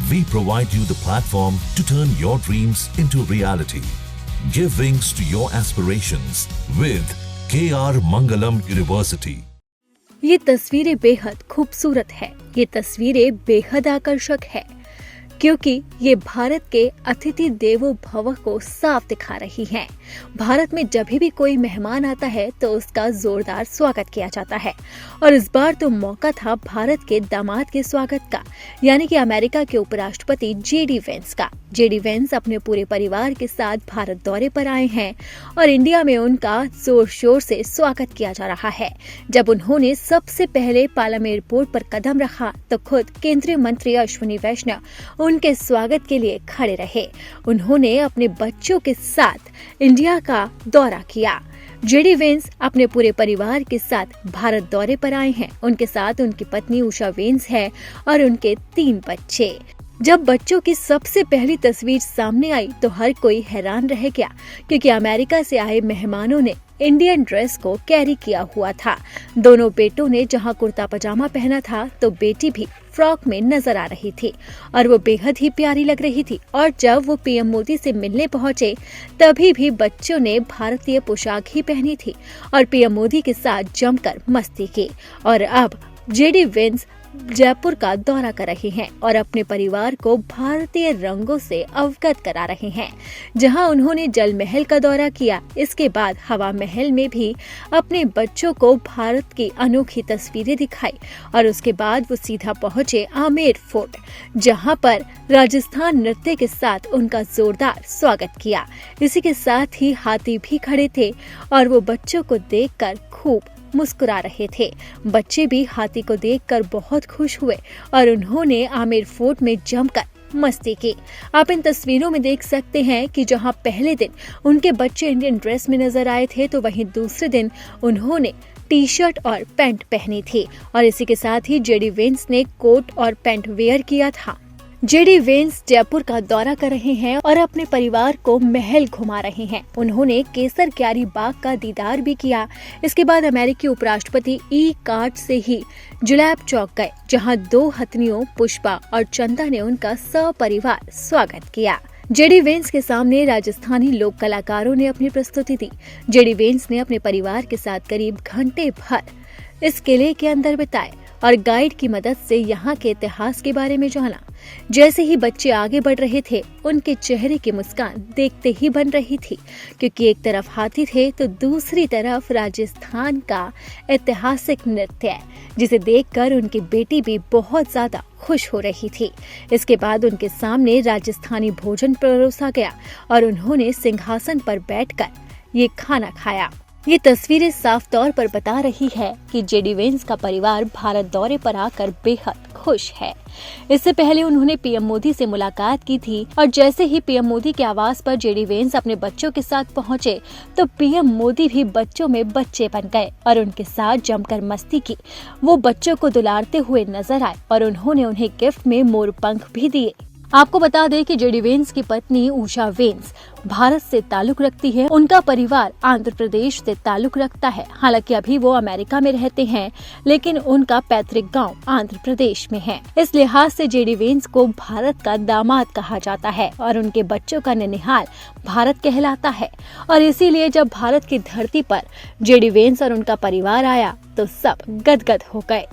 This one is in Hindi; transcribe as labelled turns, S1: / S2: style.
S1: We provide you the platform to turn your dreams into reality. Give wings to your aspirations with KR Mangalam University.
S2: ये तस्वीरें बेहद खूबसूरत है। ये तस्वीरें बेहद आकर्षक है क्योंकि ये भारत के अतिथि देवो भव को साफ दिखा रही हैं। भारत में जब भी कोई मेहमान आता है तो उसका जोरदार स्वागत किया जाता है और इस बार तो मौका था भारत के दामाद के स्वागत का, यानी कि अमेरिका के उपराष्ट्रपति जेडी वेंस का। जेडी वेंस अपने पूरे परिवार के साथ भारत दौरे पर आए हैं और इंडिया में उनका जोर शोर से स्वागत किया जा रहा है। जब उन्होंने सबसे पहले पालम एयरपोर्ट पर कदम रखा तो खुद केंद्रीय मंत्री अश्विनी वैष्णव उनके स्वागत के लिए खड़े रहे। उन्होंने अपने बच्चों के साथ इंडिया का दौरा किया। जेडी वेंस अपने पूरे परिवार के साथ भारत दौरे पर आए हैं। उनके साथ उनकी पत्नी उषा वेंस है और उनके 3 बच्चे। जब बच्चों की सबसे पहली तस्वीर सामने आई तो हर कोई हैरान रह गया क्योंकि अमेरिका से आए मेहमानों ने इंडियन ड्रेस को कैरी किया हुआ था। दोनों बेटों ने जहां कुर्ता पजामा पहना था तो बेटी भी फ्रॉक में नजर आ रही थी और वो बेहद ही प्यारी लग रही थी। और जब वो पीएम मोदी से मिलने पहुंचे तभी भी बच्चों ने भारतीय पोशाक ही पहनी थी और पीएम मोदी के साथ जमकर मस्ती की। और अब जेडी वेंस जयपुर का दौरा कर रहे हैं और अपने परिवार को भारतीय रंगों से अवगत करा रहे हैं। जहां उन्होंने जल महल का दौरा किया, इसके बाद हवा महल में भी अपने बच्चों को भारत की अनोखी तस्वीरें दिखाई और उसके बाद वो सीधा पहुंचे आमेर फोर्ट, जहां पर राजस्थान नृत्य के साथ उनका जोरदार स्वागत किया। इसी के साथ ही हाथी भी खड़े थे और वो बच्चों को देखकर खूब मुस्कुरा रहे थे। बच्चे भी हाथी को देखकर बहुत खुश हुए और उन्होंने आमेर फोर्ट में जमकर मस्ती की। आप इन तस्वीरों में देख सकते हैं कि जहां पहले दिन उनके बच्चे इंडियन ड्रेस में नजर आए थे तो वहीं दूसरे दिन उन्होंने टी शर्ट और पैंट पहनी थी और इसी के साथ ही जेडी वेंस ने कोट और पैंट वेयर किया था। जेडी वेंस जयपुर का दौरा कर रहे हैं और अपने परिवार को महल घुमा रहे हैं। उन्होंने केसर क्यारी बाग का दीदार भी किया। इसके बाद अमेरिकी उपराष्ट्रपति ई कार्ट से ही जुलैब चौक गए, जहां 2 हथनियों पुष्पा और चंदा ने उनका सपरिवार स्वागत किया। जेडी वेंस के सामने राजस्थानी लोक कलाकारों ने अपनी प्रस्तुति दी। जेडी वेंस ने अपने परिवार के साथ करीब घंटे भर इस किले के अंदर बिताए और गाइड की मदद से यहाँ के इतिहास के बारे में जाना। जैसे ही बच्चे आगे बढ़ रहे थे, उनके चेहरे की मुस्कान देखते ही बन रही थी क्योंकि एक तरफ हाथी थे तो दूसरी तरफ राजस्थान का ऐतिहासिक नृत्य, जिसे देखकर उनकी बेटी भी बहुत ज्यादा खुश हो रही थी। इसके बाद उनके सामने राजस्थानी भोजन परोसा गया और उन्होंने सिंहासन पर बैठकर ये खाना खाया। ये तस्वीरें साफ तौर पर बता रही है कि जेडी वेंस का परिवार भारत दौरे पर आकर बेहद खुश है। इससे पहले उन्होंने पीएम मोदी से मुलाकात की थी और जैसे ही पीएम मोदी के आवास पर जेडी वेंस अपने बच्चों के साथ पहुंचे तो पीएम मोदी भी बच्चों में बच्चे बन गए और उनके साथ जमकर मस्ती की। वो बच्चों को दुलारते हुए नजर आए और उन्होंने उन्हें गिफ्ट में मोर पंख भी दिए। आपको बता दें कि जेडी वेंस की पत्नी उषा वेंस भारत से ताल्लुक रखती है। उनका परिवार आंध्र प्रदेश से ताल्लुक रखता है। हालांकि अभी वो अमेरिका में रहते हैं, लेकिन उनका पैतृक गांव आंध्र प्रदेश में है। इस लिहाज से जेडी वेंस को भारत का दामाद कहा जाता है और उनके बच्चों का ननिहाल भारत कहलाता है। और इसीलिए जब भारत की धरती पर जेडी वेंस और उनका परिवार आया तो सब गदगद हो गए।